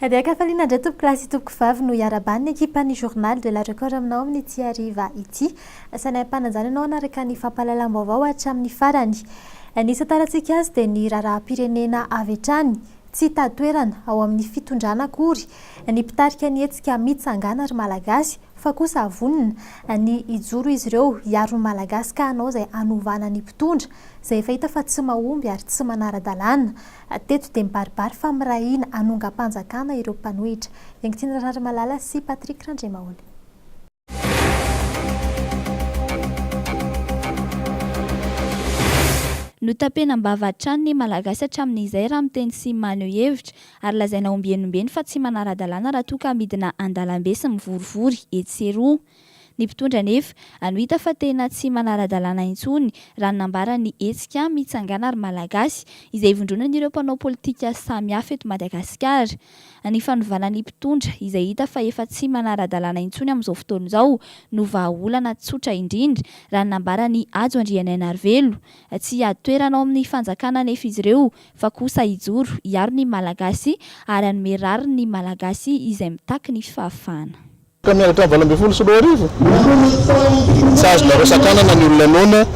Adiaka faliana indray tompoko lasy tompoko vavy no hiarabany ny ekipan'ny journal de la record aminao amin'ny ity hariva ity. Sanay-pananjana ianao anaraka ny fampahalalam-baovao hatramin'ny farany. Ny tantarantsika azy dia ny raharaham-pirenena avy hatrany tsy tatoerana ao amin'ny fitondrana akory ny mpitarika ny hetsika mitsangana ary malagasy fa kosa vonona ny ijoro izy ireo hiaro malagasy ka anao izay anovana ny mpitondra izay efa hita fa tsy mahomby ary tsy manara-dalàna. Teto dia mibaribary fa mirahina anonga-panjakana ireo mpanohitra. Engitiana Rary Malala sy Patrick Randremaoly. Notapenam-bava hatrany ny malagasy hatramin'izay raha miteny sy maneho hevitra ary lazaina ombenombeny fa tsy manara-dalàna raha toa ka midina an-dalambe sy mivorivory etseroa. Ny mpitondra nefa anohita fa tena tsy manara-dalàna intsony raha nambara ny hetsika mitsangana ary malagasy izay ivondronana ireo mpanao politika samihafa eto Madagasikara. Ny fanovana ny mpitondra izay hita fa efa tsy manara-dalàna intsony amin'izao fotoana izao no vahaolana tsotra indrindra raha nambara ny Ajo Andriananarivelo tsy hatoerana ao amin'ny fanjakana nefa izy ireo fa kosa hijoro hiaro ny malagasy ary hanome rary ny malagasy izay mitaky ny fahafahana. Miaratra 20 sy 10 arivo tsy azona rosakanana ny olona nona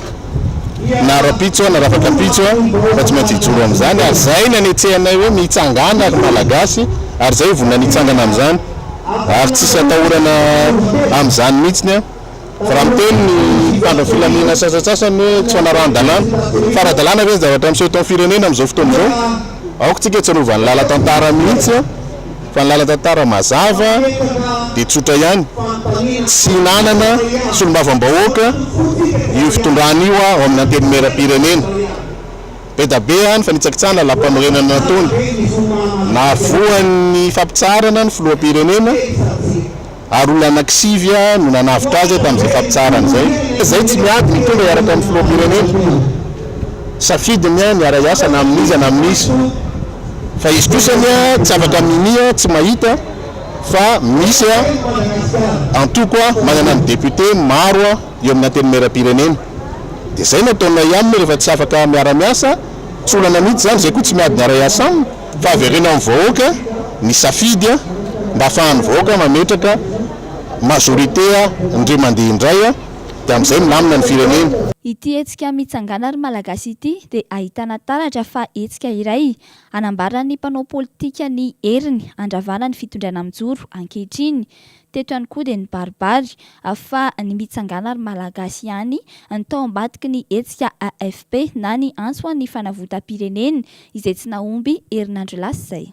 na rapitso na rafakapitso fa tsy maintsy hijoro amin'izany ary zay nanetsehanay hoe mitsangana ary malagasy ary zay vonina nitsangana amin'izany ary tsisy atahorana amin'izany mihitsiny fa raha miteny ny mpandro filaminana sasatsasany hoe tsy manara-dalàna fa ara-dalàna ve zavatra miseho tao firenena amin'izao fotoana izao aoko tsika tsy anovany lala-tantara mihitsy fa ny lala-tantara mazava dia tsotra ihany tsy hinanana solombavambahoaka io fitondrana io ao amin'ny antenimera-pirenena be da be any fa nitsakitsana lampanorenana natony na voan'ny fampitsarana ny filoham-pirenena ary olona anankisivy no nanavitra azy tamin'izay fampitsarana izay tsy miady mitondra hiaraka amin'ny filoham-pirenena safidiny miara iasa na amin'izy na amin'izy fa izy kosany tsy afaka minia tsy mahita fa misy antoko manana ny député maro eo amin'ny antenimera-pirenena dia zay nataonay aminy rehefa tsy afaka miara-miasa tsy olana mihitsy zany zay koa tsy miady miara-iasa aminy fa averena amin'ny vahoaka ny safidy mba ahafahan'ny vahoaka mametraka majorité indray mandeha indray dia amin'izay milamina ny firenena. Ity hetsika mitsangana ary malagasy ity dia ahitana taratra fa hetsika iray anambarana ny mpanao politika ny heriny andravana ny fitondrana mijoro ankehitriny. Teto ihany koa dia ny baribary fa ny mitsangana ary malagasy ihany ny tao ambadiky ny hetsika AFP na ny antso ny fanavotam-pirenena izay tsy nahomby herinandro lasa izay.